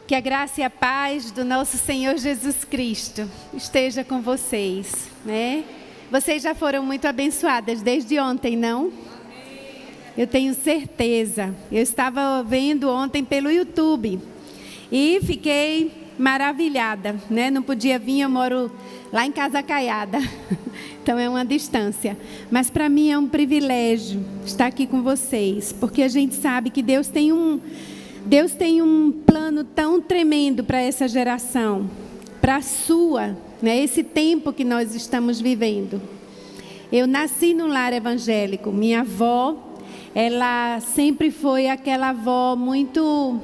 Que a graça e a paz do nosso Senhor Jesus Cristo esteja com vocês, né? Vocês já foram muito abençoadas desde ontem, não? Eu tenho certeza. Eu estava vendo ontem pelo YouTube e fiquei maravilhada, né? Não podia vir, eu moro lá em Casa Caiada, então é uma distância. Mas para mim é um privilégio estar aqui com vocês, porque a gente sabe que Deus tem um plano tão tremendo para essa geração, para a sua, né? Esse tempo que nós estamos vivendo. Eu nasci num lar evangélico. Minha avó, ela sempre foi aquela avó muito...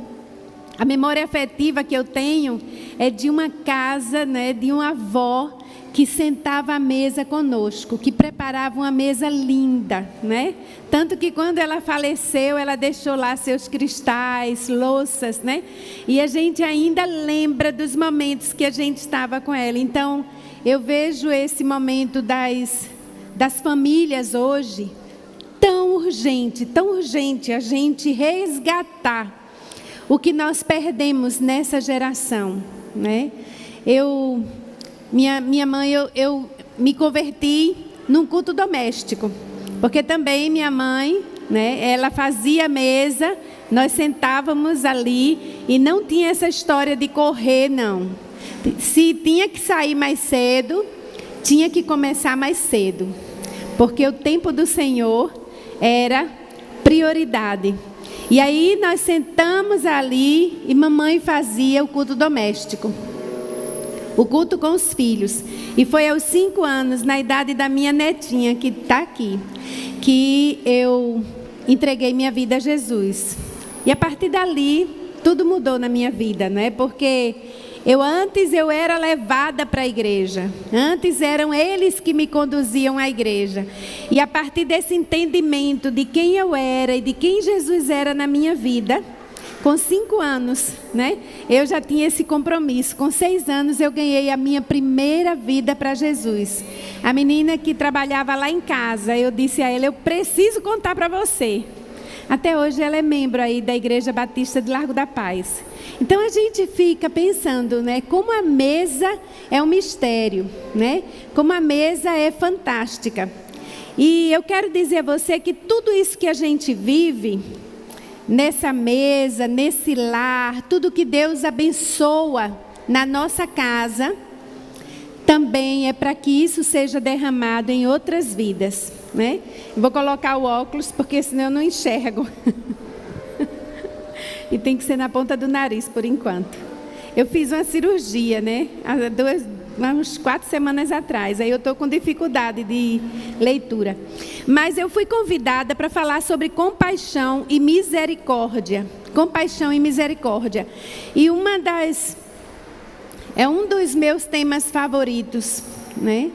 A memória afetiva que eu tenho é de uma casa, né, de uma avó que sentava à mesa conosco, que preparava uma mesa linda, né? Tanto que quando ela faleceu, ela deixou lá seus cristais, louças, né? E a gente ainda lembra dos momentos que a gente estava com ela. Então, eu vejo esse momento das famílias hoje tão urgente a gente resgatar o que nós perdemos nessa geração, né? Minha mãe, eu me converti num culto doméstico, porque também minha mãe, né, ela fazia mesa, nós sentávamos ali e não tinha essa história de correr, não. Se tinha que sair mais cedo, tinha que começar mais cedo, porque o tempo do Senhor era prioridade. E aí nós sentamos ali e mamãe fazia o culto doméstico. O culto com os filhos. E foi aos 5 anos, na idade da minha netinha, que está aqui, que eu entreguei minha vida a Jesus. E a partir dali, tudo mudou na minha vida, né? Porque antes eu era levada para a igreja. Antes eram eles que me conduziam à igreja. E a partir desse entendimento de quem eu era e de quem Jesus era na minha vida, com 5 anos, né? Eu já tinha esse compromisso. Com 6 anos eu ganhei a minha primeira vida para Jesus. A menina que trabalhava lá em casa, eu disse a ela, eu preciso contar para você. Até hoje ela é membro aí da Igreja Batista de Largo da Paz. Então a gente fica pensando, né? Como a mesa é um mistério, né? Como a mesa é fantástica. E eu quero dizer a você que tudo isso que a gente vive nessa mesa, nesse lar, tudo que Deus abençoa na nossa casa, também é para que isso seja derramado em outras vidas, né? Eu vou colocar o óculos, porque senão eu não enxergo. E tem que ser na ponta do nariz, por enquanto. Eu fiz uma cirurgia, né? Umas 4 semanas atrás. Aí eu estou com dificuldade de leitura. Mas eu fui convidada para falar sobre compaixão e misericórdia. Compaixão e misericórdia. E é um dos meus temas favoritos, né?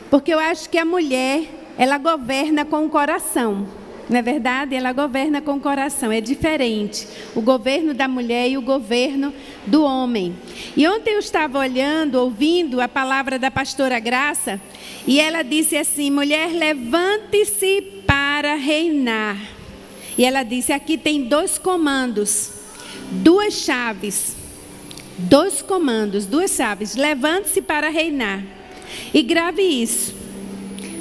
Porque eu acho que a mulher, ela governa com o coração. Não é verdade? Ela governa com o coração, é diferente. O governo da mulher e o governo do homem. E ontem eu estava ouvindo a palavra da pastora Graça, e ela disse assim, mulher, levante-se para reinar. E ela disse, aqui tem 2 comandos, 2 chaves. 2 comandos, 2 chaves, levante-se para reinar. E grave isso.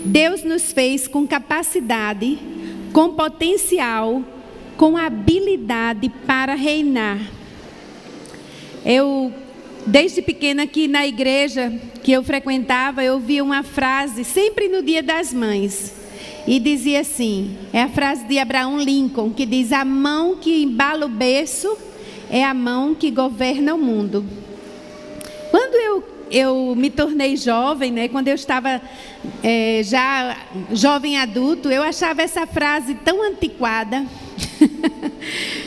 Deus nos fez com capacidade, com potencial, com habilidade para reinar. Eu, desde pequena aqui na igreja que eu frequentava, eu ouvia uma frase, sempre no Dia das Mães. E dizia assim, é a frase de Abraham Lincoln, que diz, a mão que embala o berço é a mão que governa o mundo. Quando eu me tornei jovem, né? Quando eu estava já jovem adulto, eu achava essa frase tão antiquada,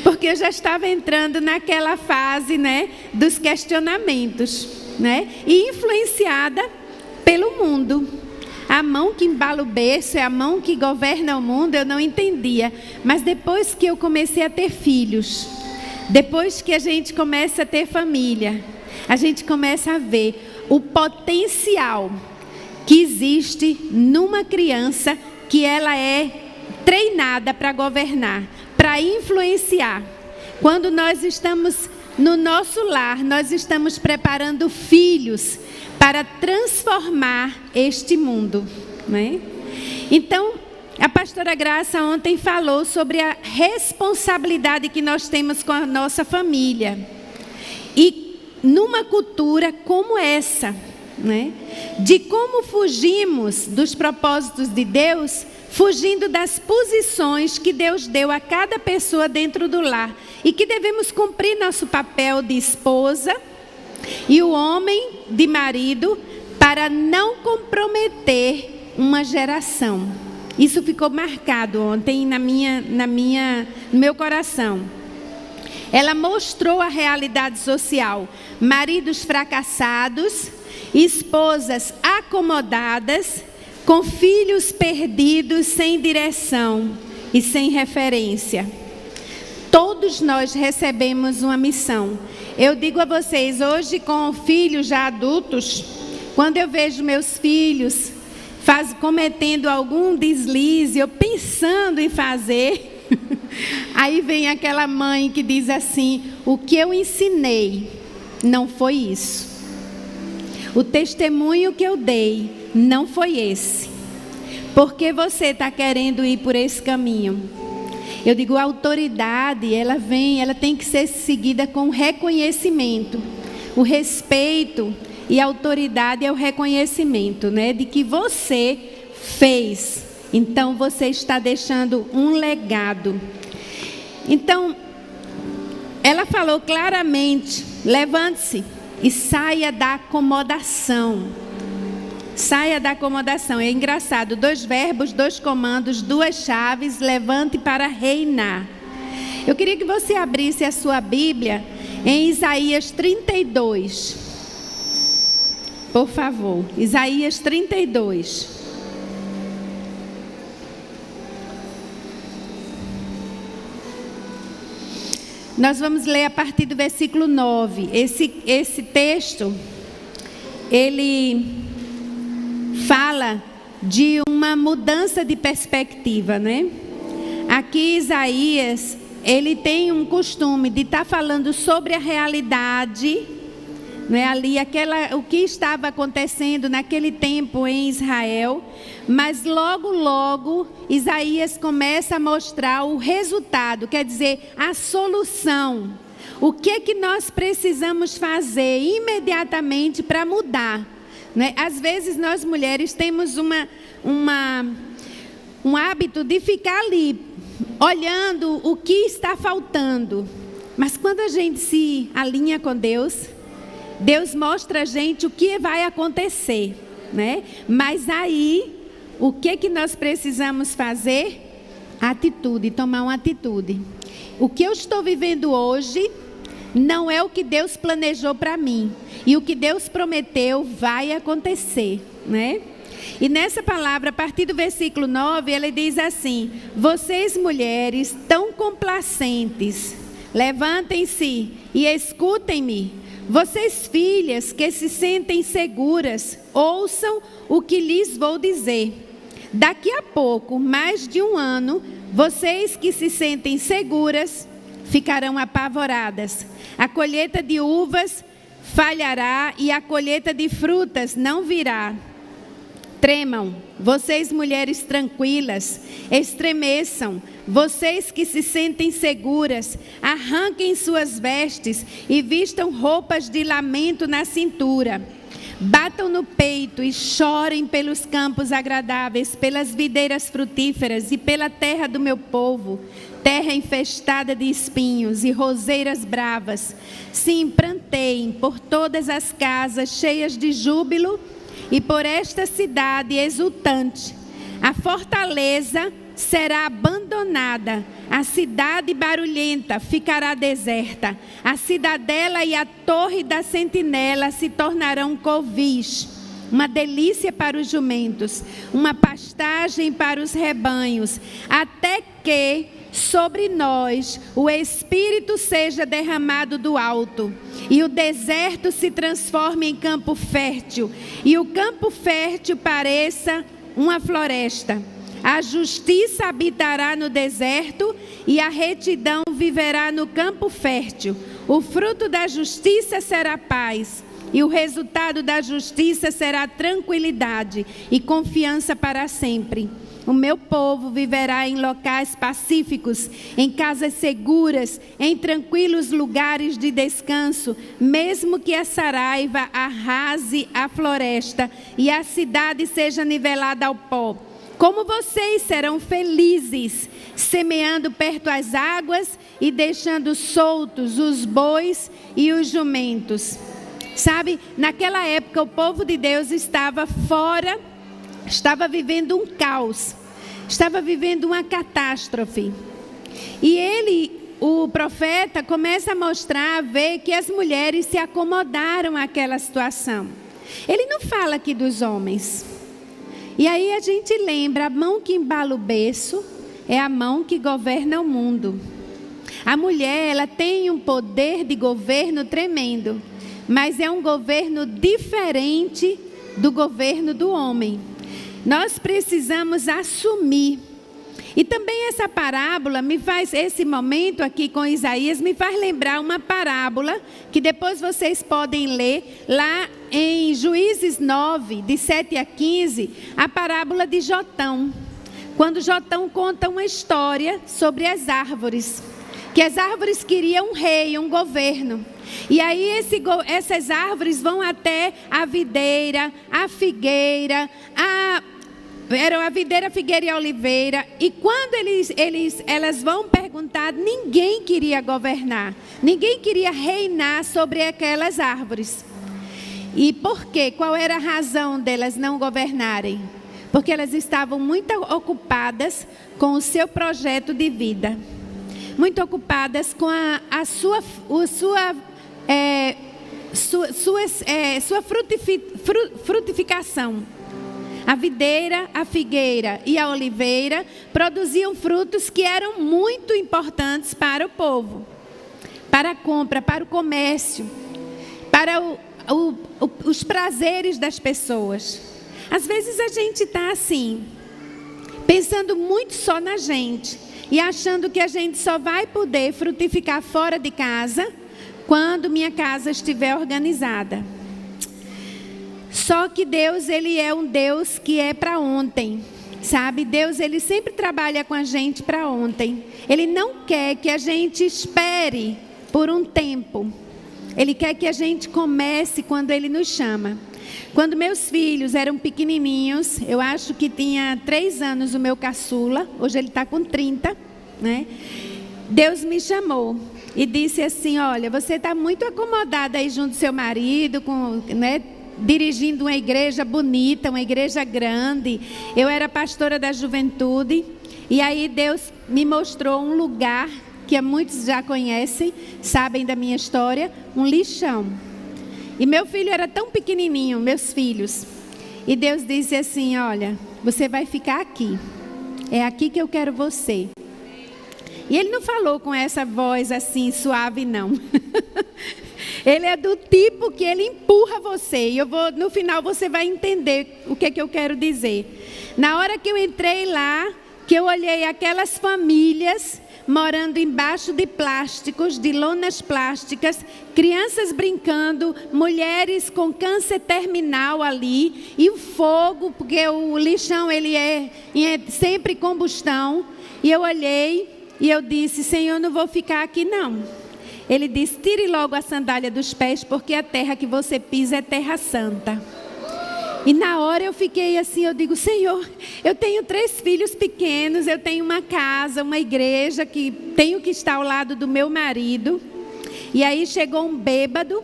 porque eu já estava entrando naquela fase, né, dos questionamentos, né, e influenciada pelo mundo. A mão que embala o berço é a mão que governa o mundo, eu não entendia. Mas depois que eu comecei a ter filhos, depois que a gente começa a ter família, a gente começa a ver o potencial que existe numa criança, que ela é treinada para governar, para influenciar. Quando nós estamos no nosso lar, nós estamos preparando filhos para transformar este mundo, né? Então, a pastora Graça ontem falou sobre a responsabilidade que nós temos com a nossa família. E numa cultura como essa, né? De como fugimos dos propósitos de Deus, fugindo das posições que Deus deu a cada pessoa dentro do lar. E que devemos cumprir nosso papel de esposa e o homem de marido para não comprometer uma geração. Isso ficou marcado ontem no meu coração. Ela mostrou a realidade social. Maridos fracassados, esposas acomodadas, com filhos perdidos, sem direção e sem referência. Todos nós recebemos uma missão. Eu digo a vocês, hoje com filhos já adultos, quando eu vejo meus filhos cometendo algum deslize, eu pensando em fazer, aí vem aquela mãe que diz assim: o que eu ensinei não foi isso. O testemunho que eu dei não foi esse. Porque você está querendo ir por esse caminho? Eu digo, a autoridade, ela tem que ser seguida com reconhecimento. O respeito e a autoridade é o reconhecimento, né? De que você fez. Então, você está deixando um legado. Então, ela falou claramente: levante-se e saia da acomodação. Saia da acomodação. É engraçado, 2 verbos, 2 comandos, 2 chaves: levante para reinar. Eu queria que você abrisse a sua Bíblia em Isaías 32. Por favor, Isaías 32. Nós vamos ler a partir do versículo 9. Esse texto, ele fala de uma mudança de perspectiva, né? Aqui Isaías, ele tem um costume de estar falando sobre a realidade, né? Ali o que estava acontecendo naquele tempo em Israel, mas logo Isaías começa a mostrar o resultado, quer dizer, a solução. O que nós precisamos fazer imediatamente para mudar, né? Às vezes nós mulheres temos um hábito de ficar ali, olhando o que está faltando. Mas quando a gente se alinha com Deus, Deus mostra a gente o que vai acontecer, né? Mas aí, o que nós precisamos fazer? Atitude, tomar uma atitude. O que eu estou vivendo hoje não é o que Deus planejou para mim. E o que Deus prometeu vai acontecer, né? E nessa palavra, a partir do versículo 9, ele diz assim: vocês mulheres tão complacentes, levantem-se e escutem-me. Vocês filhas que se sentem seguras, ouçam o que lhes vou dizer. Daqui a pouco, mais de 1 ano, vocês que se sentem seguras ficarão apavoradas. A colheita de uvas falhará e a colheita de frutas não virá. Tremam, vocês mulheres tranquilas, estremeçam, vocês que se sentem seguras, arranquem suas vestes e vistam roupas de lamento na cintura. Batam no peito e chorem pelos campos agradáveis, pelas videiras frutíferas e pela terra do meu povo, terra infestada de espinhos e roseiras bravas. Sim, pranteiem por todas as casas cheias de júbilo e por esta cidade exultante. A fortaleza será abandonada, a cidade barulhenta ficará deserta, a cidadela e a torre da sentinela se tornarão covis, uma delícia para os jumentos, uma pastagem para os rebanhos, até que sobre nós o Espírito seja derramado do alto, e o deserto se transforme em campo fértil, e o campo fértil pareça uma floresta. A justiça habitará no deserto e a retidão viverá no campo fértil. O fruto da justiça será paz, e o resultado da justiça será tranquilidade e confiança para sempre. O meu povo viverá em locais pacíficos, em casas seguras, em tranquilos lugares de descanso, mesmo que a saraiva arrase a floresta e a cidade seja nivelada ao pó. Como vocês serão felizes, semeando perto as águas e deixando soltos os bois e os jumentos. Sabe, naquela época o povo de Deus estava fora, estava vivendo um caos, estava vivendo uma catástrofe. E o profeta, começa a mostrar, a ver que as mulheres se acomodaram àquela situação. Ele não fala aqui dos homens. E aí a gente lembra, a mão que embala o berço é a mão que governa o mundo. A mulher, ela tem um poder de governo tremendo, mas é um governo diferente do governo do homem. Nós precisamos assumir. E também essa parábola esse momento aqui com Isaías me faz lembrar uma parábola que depois vocês podem ler lá em Juízes 9, de 7 a 15, a parábola de Jotão. Quando Jotão conta uma história sobre as árvores, que as árvores queriam um rei, um governo. E aí essas árvores vão até a videira, a figueira, eram a videira, a figueira e a oliveira. E quando elas vão perguntar, ninguém queria governar. Ninguém queria reinar sobre aquelas árvores. E por quê? Qual era a razão delas não governarem? Porque elas estavam muito ocupadas com o seu projeto de vida. Muito ocupadas com a sua frutificação. A videira, a figueira e a oliveira produziam frutos que eram muito importantes para o povo, para a compra, para o comércio, para os prazeres das pessoas. Às vezes a gente está assim, pensando muito só na gente e achando que a gente só vai poder frutificar fora de casa quando minha casa estiver organizada. Só que Deus, Ele é um Deus que é para ontem, sabe? Deus, Ele sempre trabalha com a gente para ontem. Ele não quer que a gente espere por um tempo. Ele quer que a gente comece quando Ele nos chama. Quando meus filhos eram pequenininhos, eu acho que tinha 3 anos o meu caçula, hoje ele está com 30, né? Deus me chamou e disse assim, olha, você está muito acomodada aí junto do seu marido, né? Dirigindo uma igreja bonita, uma igreja grande. Eu era pastora da juventude. E aí Deus me mostrou um lugar que muitos já conhecem, sabem da minha história, um lixão. E meu filho era tão pequenininho, meus filhos. E Deus disse assim, olha, você vai ficar aqui. É aqui que eu quero você. E Ele não falou com essa voz assim, suave, não. Ele é do tipo que Ele empurra você. E no final você vai entender o que eu quero dizer. Na hora que eu entrei lá, que eu olhei aquelas famílias morando embaixo de plásticos, de lonas plásticas, crianças brincando, mulheres com câncer terminal ali, e o fogo, porque o lixão ele é sempre combustão. E eu olhei e eu disse, Senhor, não vou ficar aqui não. Ele disse, tire logo a sandália dos pés, porque a terra que você pisa é terra santa. E na hora eu fiquei assim, eu digo, Senhor, eu tenho 3 filhos pequenos, eu tenho uma casa, uma igreja, que tenho que estar ao lado do meu marido. E aí chegou um bêbado,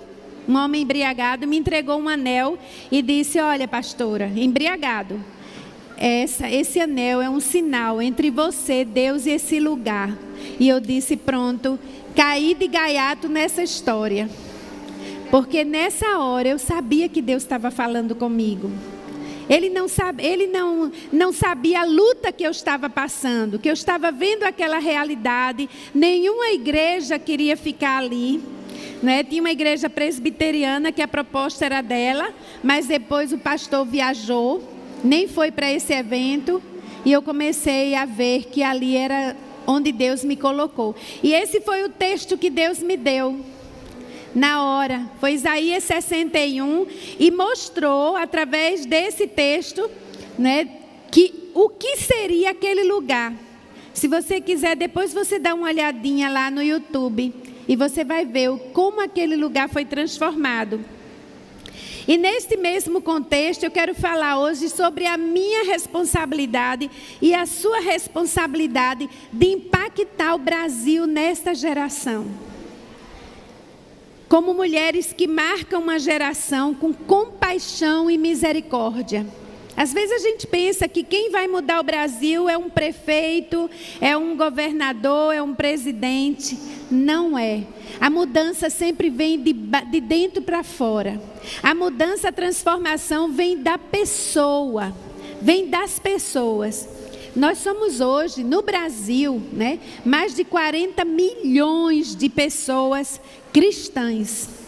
um homem embriagado, me entregou um anel e disse, olha pastora, embriagado, esse anel é um sinal entre você, Deus e esse lugar. E eu disse, pronto, caí de gaiato nessa história. Porque nessa hora eu sabia que Deus estava falando comigo. Ele não sabia a luta que eu estava passando, que eu estava vendo aquela realidade. Nenhuma igreja queria ficar ali, né? Tinha uma igreja presbiteriana que a proposta era dela, mas depois o pastor viajou, nem foi para esse evento. e eu comecei a ver que ali era onde Deus me colocou. E esse foi o texto que Deus me deu na hora. Foi Isaías 61 e mostrou através desse texto, né, que o que seria aquele lugar. Se você quiser, depois você dá uma olhadinha lá no YouTube e você vai ver como aquele lugar foi transformado. E neste mesmo contexto, eu quero falar hoje sobre a minha responsabilidade e a sua responsabilidade de impactar o Brasil nesta geração. Como mulheres que marcam uma geração com compaixão e misericórdia. Às vezes a gente pensa que quem vai mudar o Brasil é um prefeito, é um governador, é um presidente. Não é. A mudança sempre vem de dentro para fora. A mudança, a transformação vem da pessoa, vem das pessoas. Nós somos hoje, no Brasil, né, mais de 40 milhões de pessoas cristãs.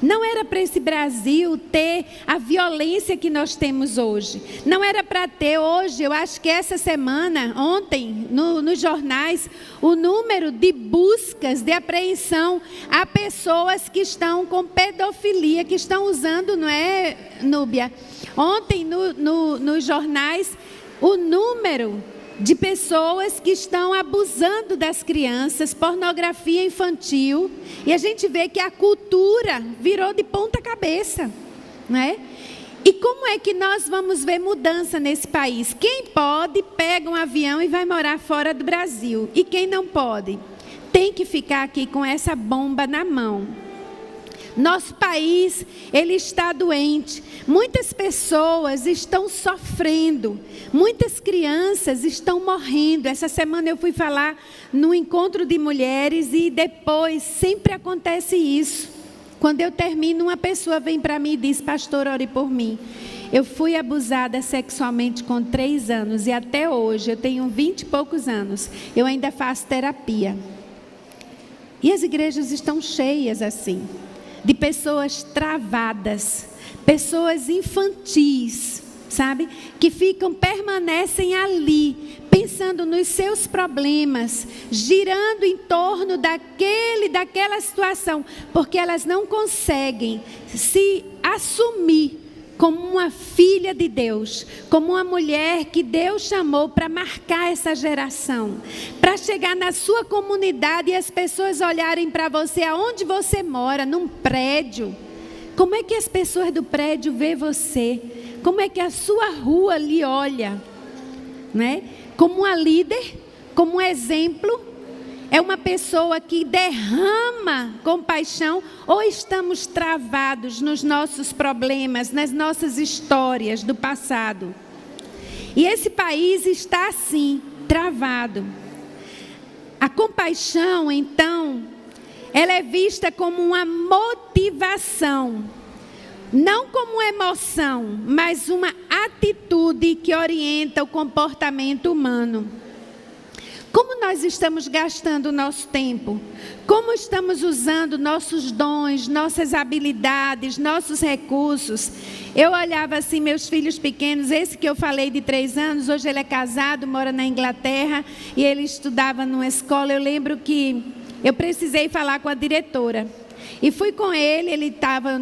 Não era para esse Brasil ter a violência que nós temos hoje. Não era para ter hoje, eu acho que essa semana, ontem, nos jornais, o número de buscas de apreensão a pessoas que estão com pedofilia, que estão usando, não é, Núbia? Ontem, nos jornais, o número de pessoas que estão abusando das crianças, pornografia infantil, e a gente vê que a cultura virou de ponta cabeça, né? E como é que nós vamos ver mudança nesse país? Quem pode, pega um avião e vai morar fora do Brasil, e quem não pode, tem que ficar aqui com essa bomba na mão. Nosso país, ele está doente. Muitas pessoas estão sofrendo. Muitas crianças estão morrendo. Essa semana eu fui falar no encontro de mulheres e depois sempre acontece isso. Quando eu termino, uma pessoa vem para mim e diz: pastor, ore por mim. Eu fui abusada sexualmente com 3 anos e até hoje, eu tenho 20 e poucos anos, eu ainda faço terapia. E as igrejas estão cheias assim, de pessoas travadas, pessoas infantis, sabe? Que permanecem ali, pensando nos seus problemas, girando em torno daquela situação, porque elas não conseguem se assumir como uma filha de Deus, como uma mulher que Deus chamou para marcar essa geração, para chegar na sua comunidade e as pessoas olharem para você aonde você mora, num prédio. Como é que as pessoas do prédio vê você? Como é que a sua rua lhe olha? Né? Como uma líder, como um exemplo. É uma pessoa que derrama compaixão, ou estamos travados nos nossos problemas, nas nossas histórias do passado? E esse país está assim, travado. A compaixão, então, ela é vista como uma motivação, não como uma emoção, mas uma atitude que orienta o comportamento humano. Como nós estamos gastando o nosso tempo? Como estamos usando nossos dons, nossas habilidades, nossos recursos? Eu olhava assim, meus filhos pequenos, esse que eu falei de 3 anos, hoje ele é casado, mora na Inglaterra, e ele estudava numa escola. Eu lembro que eu precisei falar com a diretora. E fui com ele estava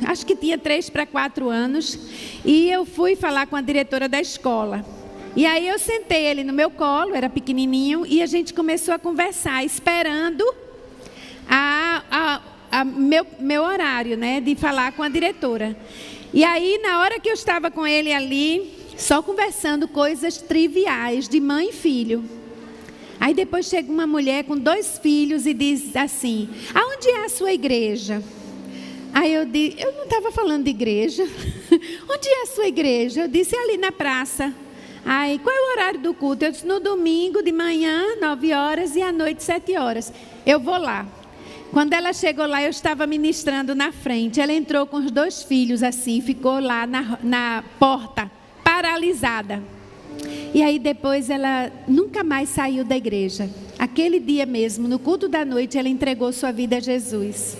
acho que tinha 3 para 4 anos, e eu fui falar com a diretora da escola. E aí eu sentei ele no meu colo, era pequenininho, e a gente começou a conversar, esperando meu horário, né, de falar com a diretora. E aí, na hora que eu estava com ele ali, só conversando coisas triviais, de mãe e filho. Aí depois chega uma mulher com 2 filhos e diz assim: aonde é a sua igreja? Aí eu disse, eu não estava falando de igreja. Onde é a sua igreja? Eu disse, ali na praça. Aí, qual é o horário do culto? Eu disse, no domingo de manhã, 9 horas, e à noite, 7 horas. Eu vou lá. Quando ela chegou lá, eu estava ministrando na frente. Ela entrou com os 2 filhos assim, ficou lá na porta, paralisada. E aí depois ela nunca mais saiu da igreja. Aquele dia mesmo, no culto da noite, ela entregou sua vida a Jesus.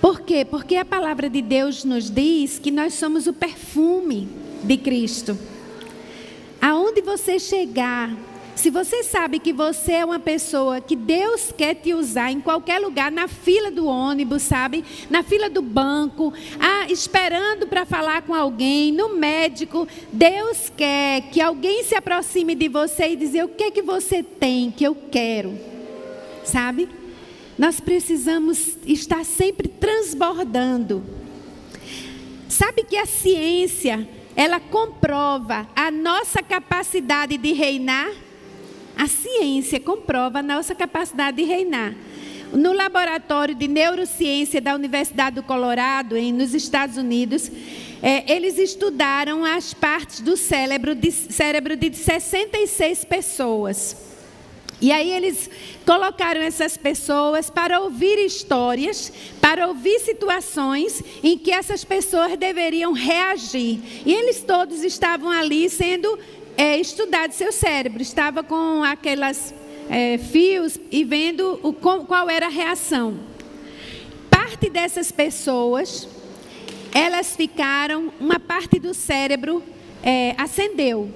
Por quê? Porque a palavra de Deus nos diz que nós somos o perfume de Cristo. aonde você chegar, se você sabe que você é uma pessoa que Deus quer te usar em qualquer lugar, na fila do ônibus, sabe? Na fila do banco, esperando para falar com alguém, no médico, Deus quer que alguém se aproxime de você e dizer: o que é que você tem que eu quero? Sabe? Nós precisamos estar sempre transbordando. Sabe que a ciência, ela comprova a nossa capacidade de reinar? A ciência comprova a nossa capacidade de reinar. No laboratório de neurociência da Universidade do Colorado, nos Estados Unidos, eles estudaram as partes do cérebro de 66 pessoas. E aí eles colocaram essas pessoas para ouvir histórias, para ouvir situações em que essas pessoas deveriam reagir. E eles todos estavam ali sendo estudados, seu cérebro estava com aquelas fios e vendo qual era a reação. Parte dessas pessoas, elas ficaram, uma parte do cérebro acendeu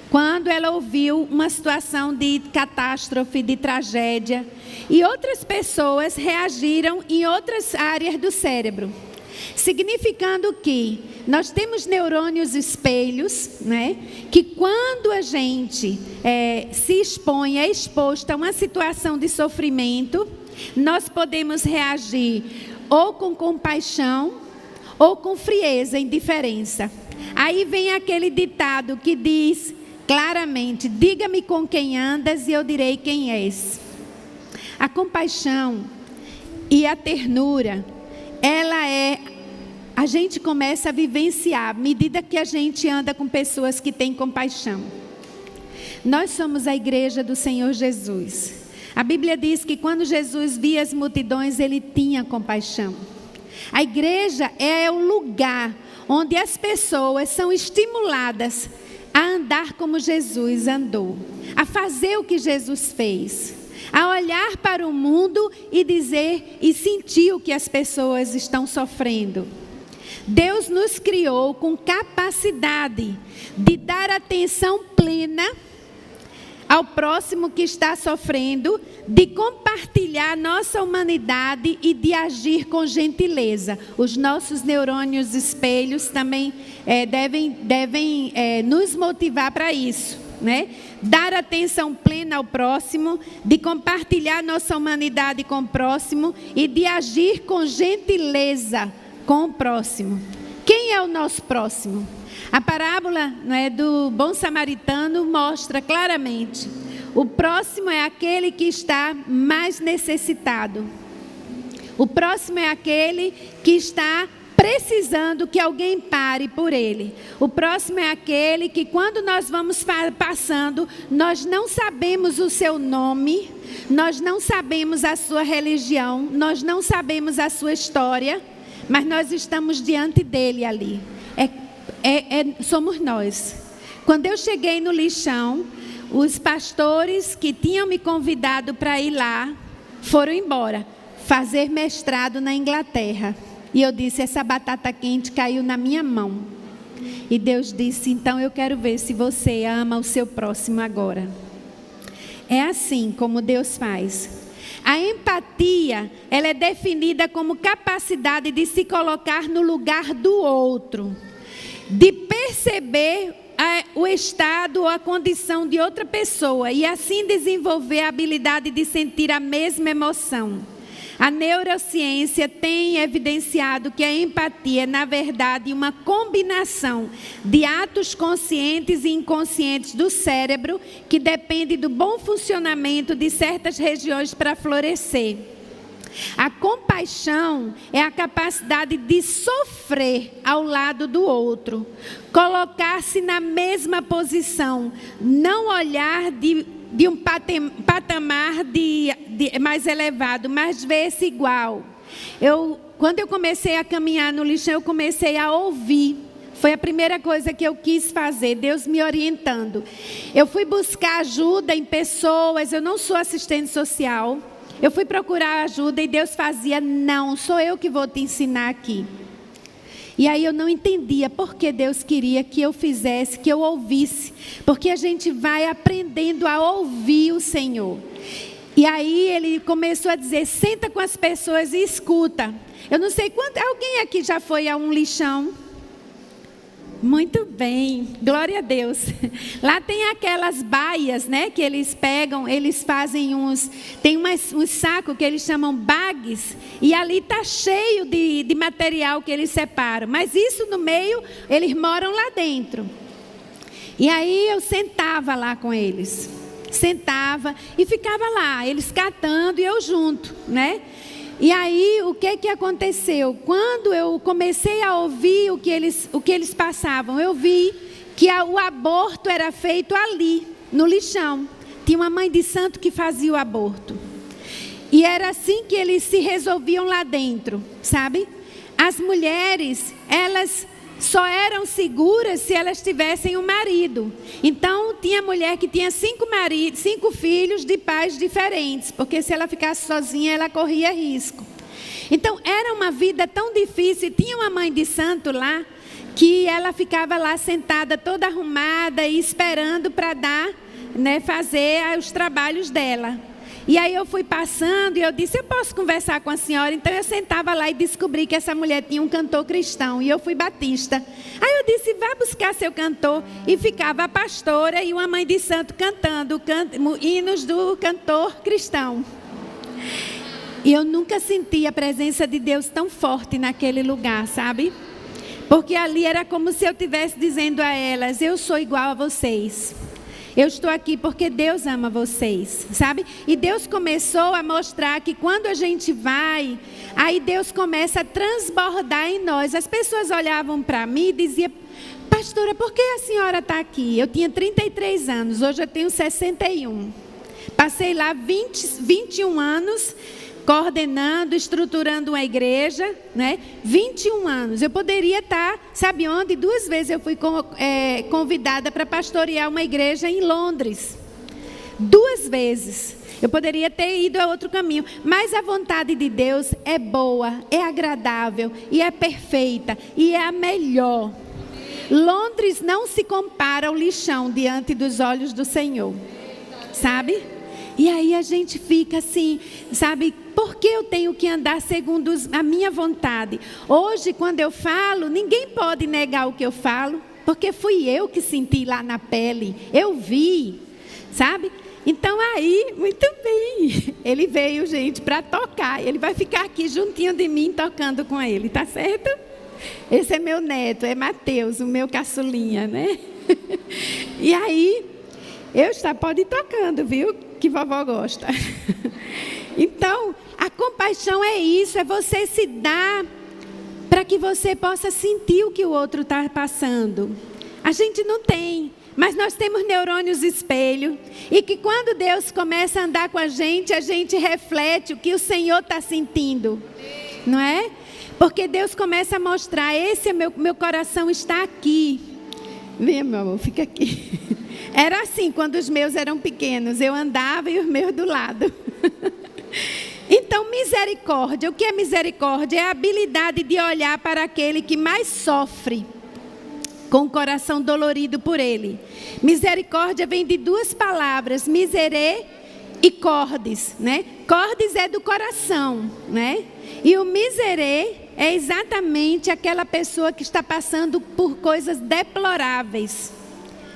quando ela ouviu uma situação de catástrofe, de tragédia. E outras pessoas reagiram em outras áreas do cérebro. Significando que nós temos neurônios espelhos, né? Que quando a gente se expõe, é exposto a uma situação de sofrimento, nós podemos reagir ou com compaixão ou com frieza, indiferença. Aí vem aquele ditado que diz claramente: diga-me com quem andas e eu direi quem és. A compaixão e a ternura, a gente começa a vivenciar à medida que a gente anda com pessoas que têm compaixão. Nós somos a igreja do Senhor Jesus. A Bíblia diz que quando Jesus via as multidões, ele tinha compaixão. A igreja é o lugar onde as pessoas são estimuladas a andar como Jesus andou, a fazer o que Jesus fez, a olhar para o mundo e dizer e sentir o que as pessoas estão sofrendo. Deus nos criou com capacidade de dar atenção plena ao próximo que está sofrendo, de compartilhar nossa humanidade e de agir com gentileza. Os nossos neurônios espelhos também devem nos motivar para isso, né? Dar atenção plena ao próximo, de compartilhar nossa humanidade com o próximo e de agir com gentileza com o próximo. Quem é o nosso próximo? A parábola, do bom samaritano mostra claramente: o próximo é aquele que está mais necessitado. O próximo é aquele que está precisando que alguém pare por ele. O próximo é aquele que, quando nós vamos passando, nós não sabemos o seu nome, nós não sabemos a sua religião, nós não sabemos a sua história, mas nós estamos diante dele ali. Somos nós. Quando eu cheguei no lixão, os pastores que tinham me convidado para ir lá foram embora fazer mestrado na Inglaterra. E eu disse: essa batata quente caiu na minha mão. E Deus disse: então eu quero ver se você ama o seu próximo agora. É assim como Deus faz. A empatia, ela é definida como capacidade de se colocar no lugar do outro, de perceber o estado ou a condição de outra pessoa e assim desenvolver a habilidade de sentir a mesma emoção. A neurociência tem evidenciado que a empatia é, na verdade, uma combinação de atos conscientes e inconscientes do cérebro que depende do bom funcionamento de certas regiões para florescer. A compaixão é a capacidade de sofrer ao lado do outro, colocar-se na mesma posição, não olhar de um patamar mais elevado, mas ver-se igual. Quando eu comecei a caminhar no lixão, eu comecei a ouvir. Foi a primeira coisa que eu quis fazer, Deus me orientando. Eu fui buscar ajuda em pessoas, eu não sou assistente social. Eu fui procurar ajuda e Deus fazia: não, sou eu que vou te ensinar aqui. E aí eu não entendia por que Deus queria que eu fizesse, que eu ouvisse. Porque a gente vai aprendendo a ouvir o Senhor. E aí ele começou a dizer, senta com as pessoas e escuta. Eu não sei alguém aqui já foi a um lixão? Muito bem, glória a Deus. Lá tem aquelas baias, né, que eles pegam, eles fazem tem uns sacos que eles chamam bags, e ali está cheio de material que eles separam. Mas isso no meio, eles moram lá dentro. E aí eu sentava lá com eles. Sentava e ficava lá, eles catando e eu junto, né? E aí, o que aconteceu? Quando eu comecei a ouvir o que eles passavam, eu vi que o aborto era feito ali, no lixão. Tinha uma mãe de santo que fazia o aborto. E era assim que eles se resolviam lá dentro, sabe? As mulheres, elas só eram seguras se elas tivessem um marido. Então, tinha mulher que tinha 5 filhos de pais diferentes, porque se ela ficasse sozinha, ela corria risco. Então, era uma vida tão difícil. Tinha uma mãe de santo lá, que ela ficava lá sentada, toda arrumada e esperando para fazer os trabalhos dela. E aí eu fui passando e eu disse, eu posso conversar com a senhora? Então eu sentava lá e descobri que essa mulher tinha um cantor cristão e eu fui batista. Aí eu disse, vá buscar seu cantor. E ficava a pastora e uma mãe de santo cantando hinos do cantor cristão. E eu nunca senti a presença de Deus tão forte naquele lugar, sabe? Porque ali era como se eu estivesse dizendo a elas, eu sou igual a vocês. Eu estou aqui porque Deus ama vocês, sabe? E Deus começou a mostrar que quando a gente vai, aí Deus começa a transbordar em nós. As pessoas olhavam para mim e diziam, pastora, por que a senhora está aqui? Eu tinha 33 anos, hoje eu tenho 61. Passei lá 21 anos coordenando, estruturando uma igreja, né? 21 anos. Eu poderia estar, sabe onde? 2 vezes eu fui convidada para pastorear uma igreja em Londres. 2 vezes. Eu poderia ter ido a outro caminho. Mas a vontade de Deus é boa, é agradável e é perfeita e é a melhor. Londres não se compara ao lixão diante dos olhos do Senhor. Sabe? E aí a gente fica assim, sabe, por que eu tenho que andar segundo a minha vontade? Hoje, quando eu falo, ninguém pode negar o que eu falo, porque fui eu que senti lá na pele, eu vi, sabe? Então aí, muito bem, ele veio, gente, para tocar, ele vai ficar aqui juntinho de mim, tocando com ele, tá certo? Esse é meu neto, é Mateus, o meu caçulinha, né? E aí, pode ir tocando, viu? Que vovó gosta. Então, a compaixão é isso, é você se dar para que você possa sentir o que o outro está passando. A gente não tem, mas nós temos neurônios espelho, e que quando Deus começa a andar com a gente reflete o que o Senhor está sentindo, não é? Porque Deus começa a mostrar, meu coração está aqui. Vem, meu amor, fica aqui. Era assim, quando os meus eram pequenos, eu andava e os meus do lado. Então, misericórdia, o que é misericórdia? É a habilidade de olhar para aquele que mais sofre, com o coração dolorido por ele. Misericórdia vem de 2 palavras, miserê e cordes, né? Cordes é do coração, né? E o miserê é exatamente aquela pessoa que está passando por coisas deploráveis.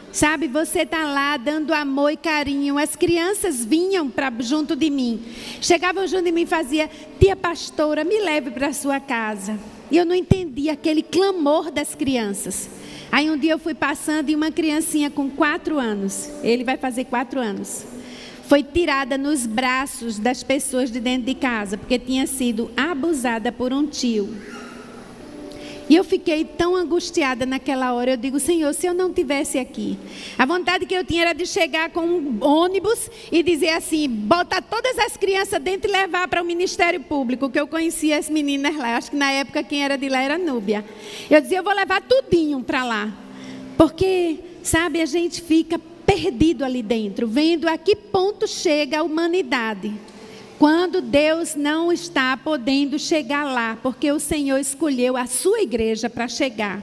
Sabe, você está lá dando amor e carinho. As crianças vinham junto de mim. Chegavam junto de mim e faziam, tia pastora, me leve para a sua casa. E eu não entendia aquele clamor das crianças. Aí um dia eu fui passando e uma criancinha com 4 anos, ele vai fazer 4 anos, foi tirada nos braços das pessoas de dentro de casa, porque tinha sido abusada por um tio. E eu fiquei tão angustiada naquela hora. Eu digo, Senhor, se eu não estivesse aqui, a vontade que eu tinha era de chegar com um ônibus e dizer assim, botar todas as crianças dentro e levar para o Ministério Público, que eu conhecia as meninas lá. Acho que na época quem era de lá era Núbia. Eu dizia, eu vou levar tudinho para lá. Porque, sabe, a gente fica perdido ali dentro, vendo a que ponto chega a humanidade. quando Deus não está podendo chegar lá, porque o Senhor escolheu a sua igreja para chegar.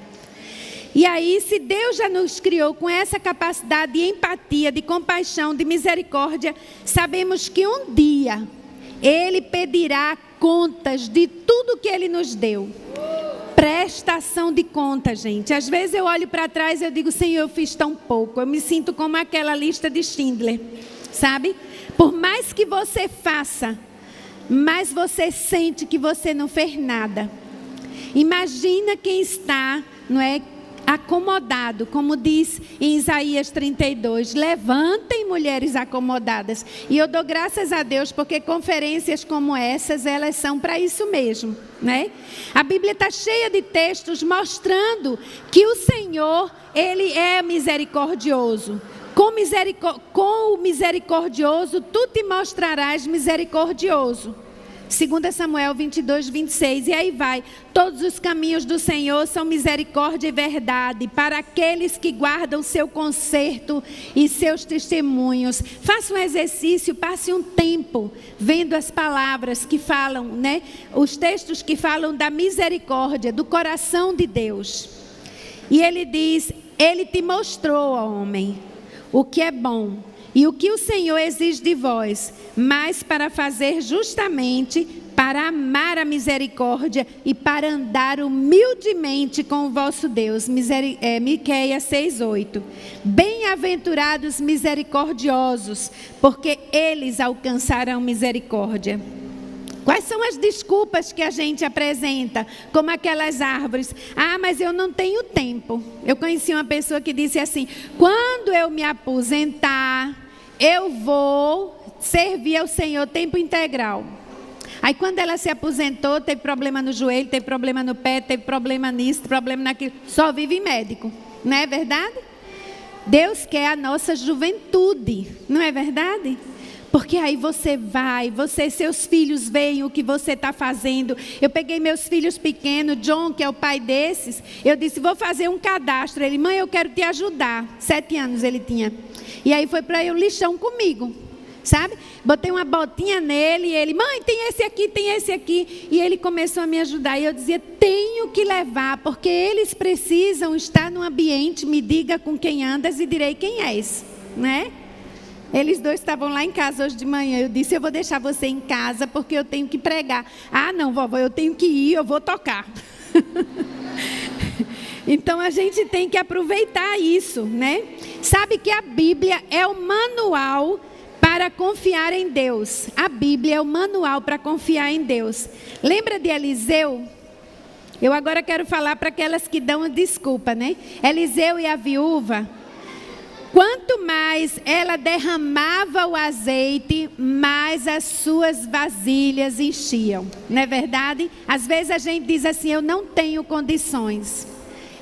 E aí, se Deus já nos criou com essa capacidade de empatia, de compaixão, de misericórdia, sabemos que um dia Ele pedirá contas de tudo que Ele nos deu. Prestação de conta, gente. Às vezes eu olho para trás e eu digo, Senhor, eu fiz tão pouco. Eu me sinto como aquela lista de Schindler, sabe? Por mais que você faça, mas você sente que você não fez nada. Imagina quem está, não é, acomodado, como diz em Isaías 32, levantem mulheres acomodadas. E eu dou graças a Deus porque conferências como essas, elas são para isso mesmo, né? A Bíblia está cheia de textos mostrando que o Senhor, Ele é misericordioso. Com o misericordioso, tu te mostrarás misericordioso. 2 Samuel 22, 26, e aí vai. Todos os caminhos do Senhor são misericórdia e verdade para aqueles que guardam seu conserto e seus testemunhos. Faça um exercício, passe um tempo vendo as palavras que falam, né? Os textos que falam da misericórdia, do coração de Deus. E ele diz, Ele te mostrou, ó homem, o que é bom e o que o Senhor exige de vós, mas para fazer justamente, para amar a misericórdia e para andar humildemente com o vosso Deus. Miqueias 6:8. Bem-aventurados misericordiosos, porque eles alcançarão misericórdia. Quais são as desculpas que a gente apresenta? Como aquelas árvores. Ah, mas eu não tenho tempo. Eu conheci uma pessoa que disse assim, quando eu me aposentar, eu vou servir ao Senhor tempo integral. Aí quando ela se aposentou, teve problema no joelho, teve problema no pé, teve problema nisso, problema naquilo. Só vive médico, não é verdade? Deus quer a nossa juventude, não é verdade? Porque aí você vai, seus filhos veem o que você está fazendo. Eu peguei meus filhos pequenos, John, que é o pai desses, eu disse, vou fazer um cadastro. Ele, mãe, eu quero te ajudar. 7 anos ele tinha. E aí foi para o lixão comigo, sabe? Botei uma botinha nele e ele, mãe, tem esse aqui, tem esse aqui. E ele começou a me ajudar. E eu dizia, tenho que levar, porque eles precisam estar no ambiente, me diga com quem andas e direi quem és, né? Eles dois estavam lá em casa hoje de manhã. Eu disse, eu vou deixar você em casa porque eu tenho que pregar. Ah, não, vovó, eu tenho que ir, eu vou tocar. Então a gente tem que aproveitar isso, né? Sabe que a Bíblia é o manual para confiar em Deus. A Bíblia é o manual para confiar em Deus. Lembra de Eliseu? Eu agora quero falar para aquelas que dão desculpa, né? Eliseu e a viúva. Quanto mais ela derramava o azeite, mais as suas vasilhas enchiam. Não é verdade? Às vezes a gente diz assim, eu não tenho condições.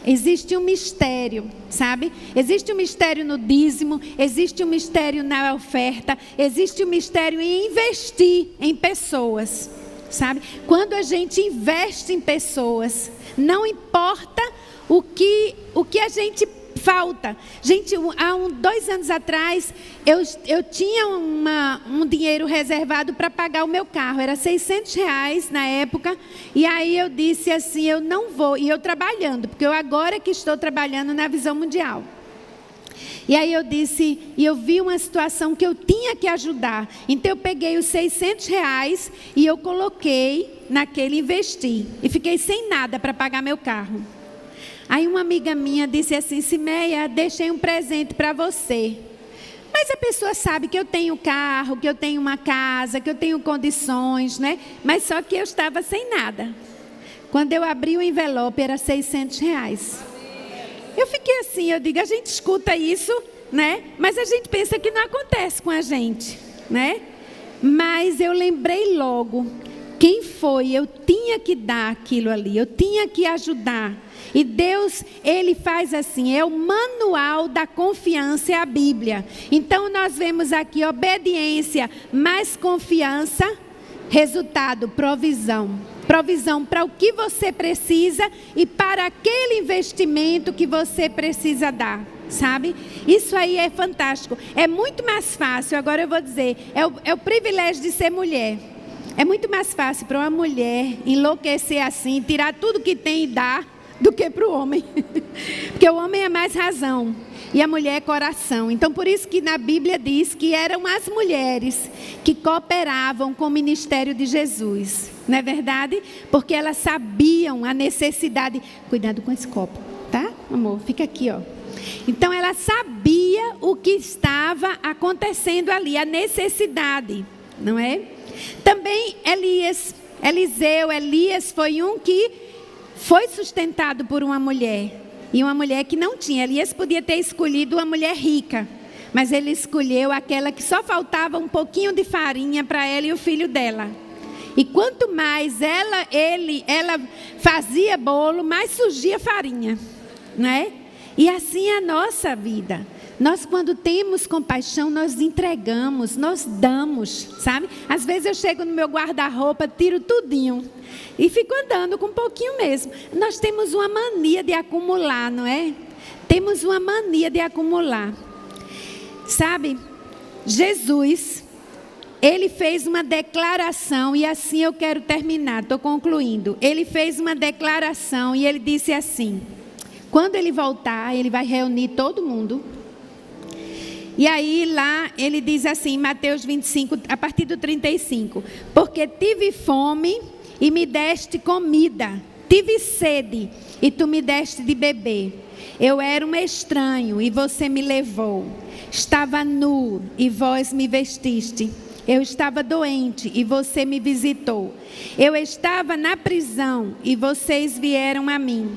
Existe um mistério, sabe? Existe um mistério no dízimo, existe um mistério na oferta, existe um mistério em investir em pessoas, sabe? Quando a gente investe em pessoas, não importa o que a gente falta. Gente, há 2 anos atrás, eu tinha um dinheiro reservado para pagar o meu carro. Era R$600 na época. E aí eu disse assim, eu não vou. E eu trabalhando, porque eu agora que estou trabalhando na Visão Mundial. E aí eu disse, e eu vi uma situação que eu tinha que ajudar. Então eu peguei os R$600 e eu coloquei naquele, investi. E fiquei sem nada para pagar meu carro. Aí uma amiga minha disse assim, Simeia, deixei um presente para você. Mas a pessoa sabe que eu tenho carro, que eu tenho uma casa, que eu tenho condições, né? Mas só que eu estava sem nada. Quando eu abri o envelope, era R$600. Eu fiquei assim, eu digo, a gente escuta isso, né? Mas a gente pensa que não acontece com a gente, né? Mas eu lembrei logo, quem foi? Eu tinha que dar aquilo ali, eu tinha que ajudar. E Deus, Ele faz assim, é o manual da confiança, é a Bíblia. Então nós vemos aqui obediência, mais confiança, resultado, provisão. Provisão para o que você precisa e para aquele investimento que você precisa dar, sabe? Isso aí é fantástico. É muito mais fácil, agora eu vou dizer, é o privilégio de ser mulher. É muito mais fácil para uma mulher enlouquecer assim, tirar tudo que tem e dar, do que para o homem. Porque o homem é mais razão e a mulher é coração. Então, por isso que na Bíblia diz que eram as mulheres que cooperavam com o ministério de Jesus. Não é verdade? Porque elas sabiam a necessidade. Cuidado com esse copo, tá, amor? Fica aqui, ó. Então, ela sabia o que estava acontecendo ali, a necessidade, não é? Também Elias foi um que foi sustentado por uma mulher. E uma mulher que não tinha. Elias podia ter escolhido uma mulher rica, mas ele escolheu aquela que só faltava um pouquinho de farinha para ela e o filho dela. E quanto mais ela fazia bolo, mais surgia farinha, não é? E assim é a nossa vida. Nós, quando temos compaixão, nós entregamos, nós damos, sabe? Às vezes eu chego no meu guarda-roupa, tiro tudinho e fico andando com um pouquinho mesmo. Nós temos uma mania de acumular, não é? Temos uma mania de acumular. Sabe? Jesus, ele fez uma declaração, e assim eu quero terminar, estou concluindo. Ele fez uma declaração e ele disse assim: quando ele voltar, ele vai reunir todo mundo. E aí lá ele diz assim, Mateus 25, a partir do 35. Porque tive fome e me deste comida. Tive sede e tu me deste de beber. Eu era um estranho e você me levou. Estava nu e vós me vestiste. Eu estava doente e você me visitou. Eu estava na prisão e vocês vieram a mim.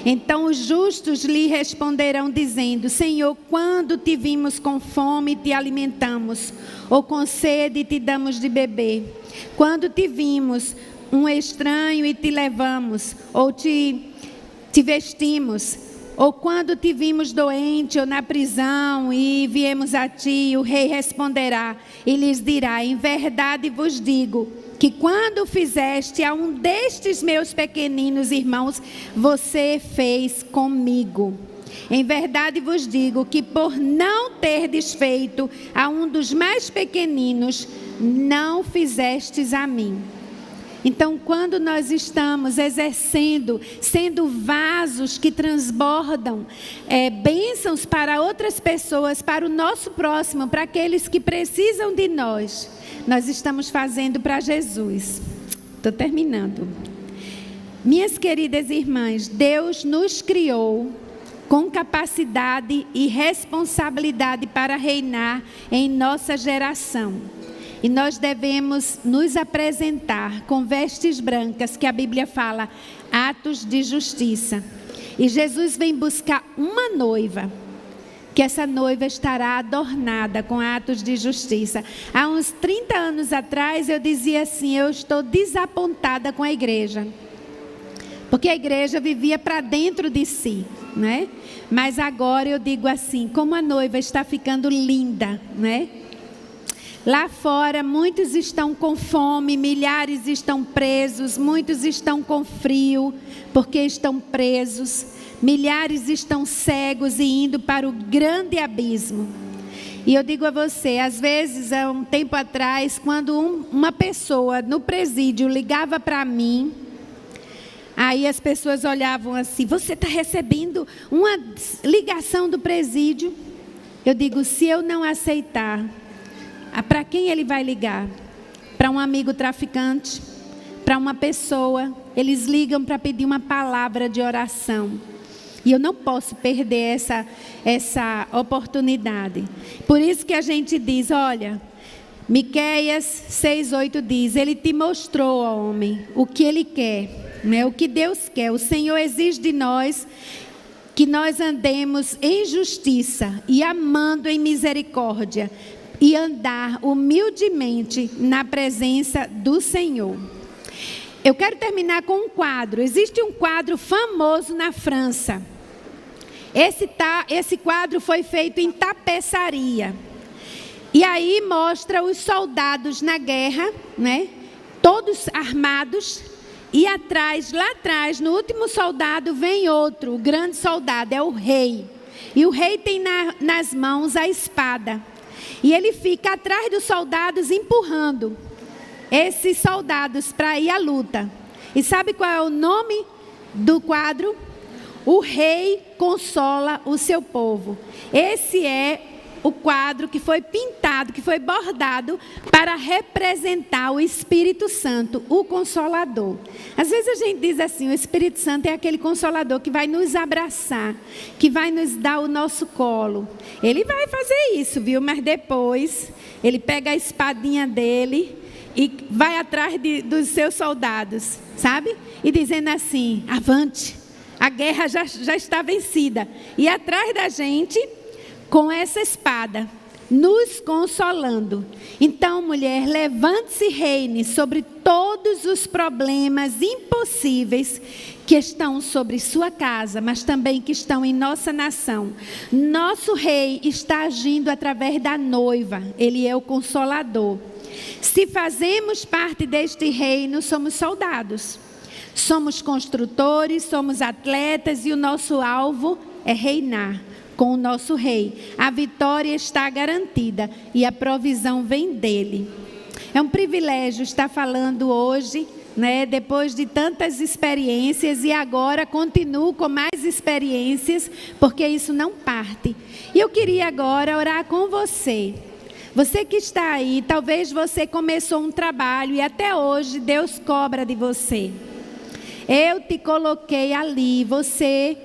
Então os justos lhe responderão dizendo: Senhor, quando te vimos com fome e te alimentamos, ou com sede e te damos de beber? Quando te vimos um estranho e te levamos, ou te vestimos? Ou quando te vimos doente ou na prisão e viemos a ti? O rei responderá e lhes dirá: em verdade vos digo que quando fizeste a um destes meus pequeninos irmãos, você fez comigo. Em verdade vos digo que por não terdes feito a um dos mais pequeninos, não fizestes a mim. Então, quando nós estamos exercendo, sendo vasos que transbordam bênçãos para outras pessoas, para o nosso próximo, para aqueles que precisam de nós, nós estamos fazendo para Jesus. Estou terminando. Minhas queridas irmãs, Deus nos criou com capacidade e responsabilidade para reinar em nossa geração. E nós devemos nos apresentar com vestes brancas, que a Bíblia fala, atos de justiça. E Jesus vem buscar uma noiva, que essa noiva estará adornada com atos de justiça. Há uns 30 anos atrás eu dizia assim: eu estou desapontada com a igreja. Porque a igreja vivia para dentro de si, né? Mas agora eu digo assim, como a noiva está ficando linda, né? Lá fora, muitos estão com fome, milhares estão presos, muitos estão com frio, porque estão presos. Milhares estão cegos e indo para o grande abismo. E eu digo a você, às vezes, há um tempo atrás, quando uma pessoa no presídio ligava para mim, aí as pessoas olhavam assim: você está recebendo uma ligação do presídio? Eu digo: se eu não aceitar, para quem ele vai ligar? Para um amigo traficante? Para uma pessoa? Eles ligam para pedir uma palavra de oração. E eu não posso perder essa oportunidade. Por isso que a gente diz, olha, Miqueias 6:8 diz: Ele te mostrou, ó homem, o que Ele quer, né? O que Deus quer. O Senhor exige de nós que nós andemos em justiça e amando em misericórdia, e andar humildemente na presença do Senhor. Eu quero terminar com um quadro. Existe um quadro famoso na França. Esse quadro foi feito em tapeçaria. E aí mostra os soldados na guerra, né? Todos armados. E lá atrás, no último soldado, vem outro, o grande soldado, é o rei. E o rei tem nas mãos a espada. E ele fica atrás dos soldados empurrando. esses soldados para ir à luta. E sabe qual é o nome do quadro? O rei consola o seu povo. Esse é o quadro que foi pintado, que foi bordado para representar o Espírito Santo, o Consolador. Às vezes a gente diz assim, o Espírito Santo é aquele Consolador que vai nos abraçar, que vai nos dar o nosso colo. Ele vai fazer isso, viu? Mas depois ele pega a espadinha dele e vai atrás dos seus soldados, sabe? E dizendo assim, avante, a guerra já está vencida. E atrás da gente, com essa espada, nos consolando. Então, mulher, levante-se e reine sobre todos os problemas impossíveis que estão sobre sua casa, mas também que estão em nossa nação. Nosso rei está agindo através da noiva. Ele é o consolador. Se fazemos parte deste reino, somos soldados. Somos construtores, somos atletas e o nosso alvo é reinar com o nosso rei. A vitória está garantida e a provisão vem dele. É um privilégio estar falando hoje, né, depois de tantas experiências, e agora continuo com mais experiências, porque isso não parte. E eu queria agora orar com você. Você que está aí, talvez você começou um trabalho e até hoje Deus cobra de você. Eu te coloquei ali, você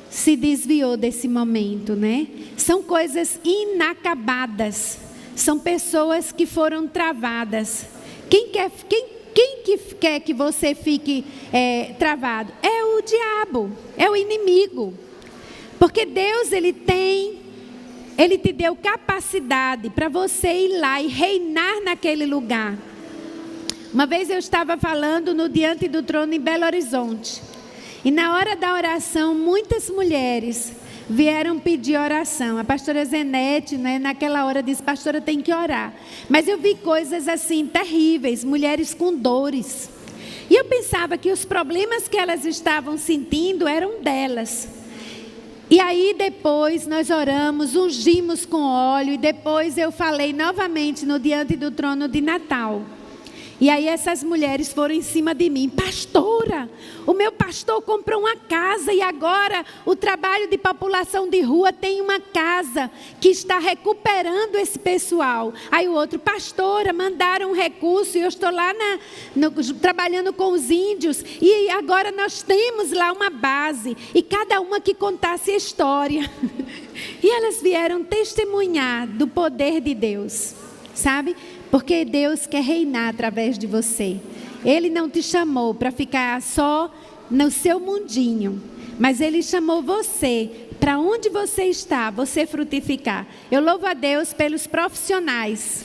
se desviou desse momento, né? São coisas inacabadas. São pessoas que foram travadas. Quem quer que você fique travado? É o diabo, é o inimigo. Porque Deus, Ele te deu capacidade para você ir lá e reinar naquele lugar. Uma vez eu estava falando no Diante do Trono em Belo Horizonte. E na hora da oração, muitas mulheres vieram pedir oração. A pastora Zenete, né, naquela hora disse, pastora, tem que orar. Mas eu vi coisas assim terríveis, mulheres com dores. E eu pensava que os problemas que elas estavam sentindo eram delas. E aí depois nós oramos, ungimos com óleo, e depois eu falei novamente no Diante do Trono de Natal. E aí essas mulheres foram em cima de mim. Pastora, o meu pastor comprou uma casa e agora o trabalho de população de rua tem uma casa que está recuperando esse pessoal. Aí o outro, pastora, mandaram um recurso e eu estou lá trabalhando com os índios. E agora nós temos lá uma base. E cada uma que contasse a história. E elas vieram testemunhar do poder de Deus, sabe? Porque Deus quer reinar através de você. Ele não te chamou para ficar só no seu mundinho, mas Ele chamou você para onde você está, você frutificar. Eu louvo a Deus pelos profissionais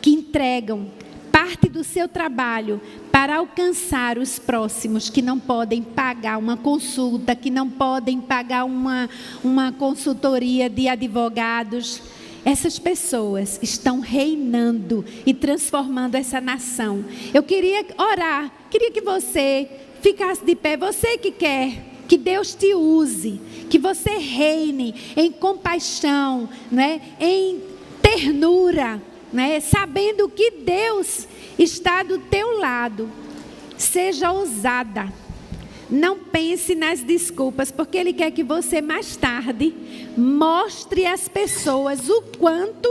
que entregam parte do seu trabalho para alcançar os próximos que não podem pagar uma consulta, que não podem pagar uma consultoria de advogados. Essas pessoas estão reinando e transformando essa nação. Eu queria orar, queria que você ficasse de pé. Você que quer que Deus te use, que você reine em compaixão, né? Em ternura, né? Sabendo que Deus está do teu lado. Seja ousada. Não pense nas desculpas, porque Ele quer que você mais tarde mostre às pessoas o quanto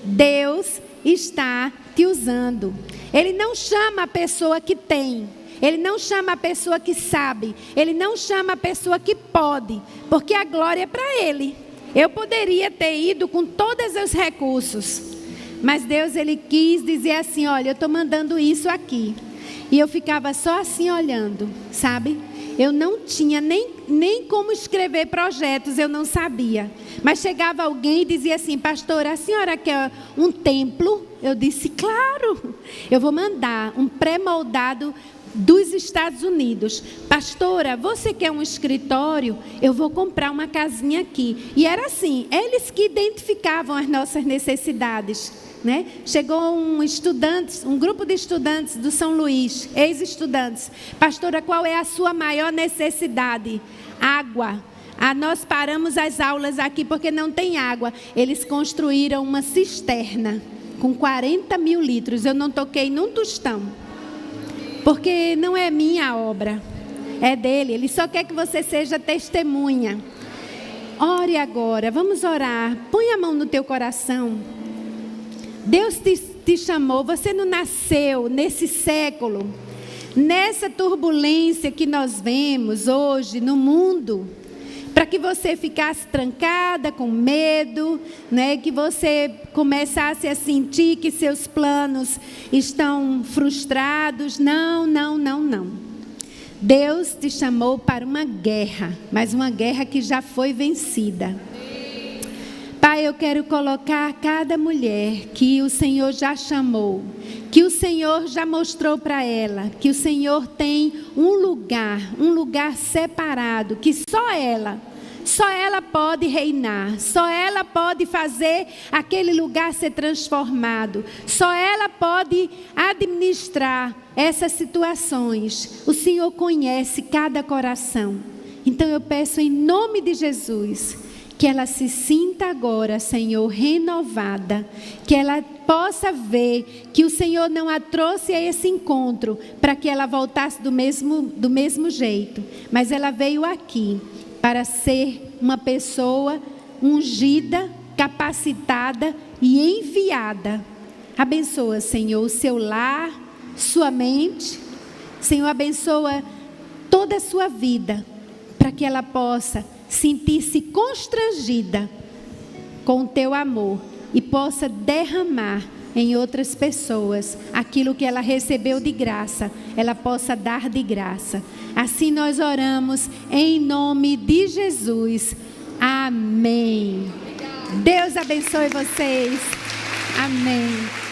Deus está te usando. Ele não chama a pessoa que tem, Ele não chama a pessoa que sabe, Ele não chama a pessoa que pode, porque a glória é para Ele. Eu poderia ter ido com todos os recursos, mas Deus, Ele quis dizer assim, olha, eu estou mandando isso aqui. E eu ficava só assim olhando, sabe? Eu não tinha nem como escrever projetos, eu não sabia. Mas chegava alguém e dizia assim, pastora, a senhora quer um templo? Eu disse, claro, eu vou mandar um pré-moldado dos Estados Unidos. Pastora, você quer um escritório? Eu vou comprar uma casinha aqui. E era assim, eles que identificavam as nossas necessidades. Né? Chegou um grupo de estudantes do São Luís, ex-estudantes. Pastora, qual é a sua maior necessidade? Água. Nós paramos as aulas aqui porque não tem água. Eles construíram uma cisterna. com 40 mil litros. Eu não toquei num tostão, porque não é minha obra, é dele. Ele só quer que você seja testemunha. Ore agora, vamos orar. Põe a mão no teu coração. Deus te chamou, você não nasceu nesse século, nessa turbulência que nós vemos hoje no mundo, para que você ficasse trancada com medo, né? Que você começasse a sentir que seus planos estão frustrados. Não, não, não, não. Deus te chamou para uma guerra, mas uma guerra que já foi vencida. Pai, eu quero colocar cada mulher que o Senhor já chamou, que o Senhor já mostrou para ela, que o Senhor tem um lugar separado, que só ela pode reinar, só ela pode fazer aquele lugar ser transformado, só ela pode administrar essas situações. O Senhor conhece cada coração. Então eu peço em nome de Jesus, que ela se sinta agora, Senhor, renovada. Que ela possa ver que o Senhor não a trouxe a esse encontro para que ela voltasse do mesmo jeito. Mas ela veio aqui para ser uma pessoa ungida, capacitada e enviada. Abençoa, Senhor, o seu lar, sua mente. Senhor, abençoa toda a sua vida, para que ela possa sentir-se constrangida com o teu amor e possa derramar em outras pessoas aquilo que ela recebeu de graça, ela possa dar de graça. Assim nós oramos em nome de Jesus. Amém. Deus abençoe vocês. Amém.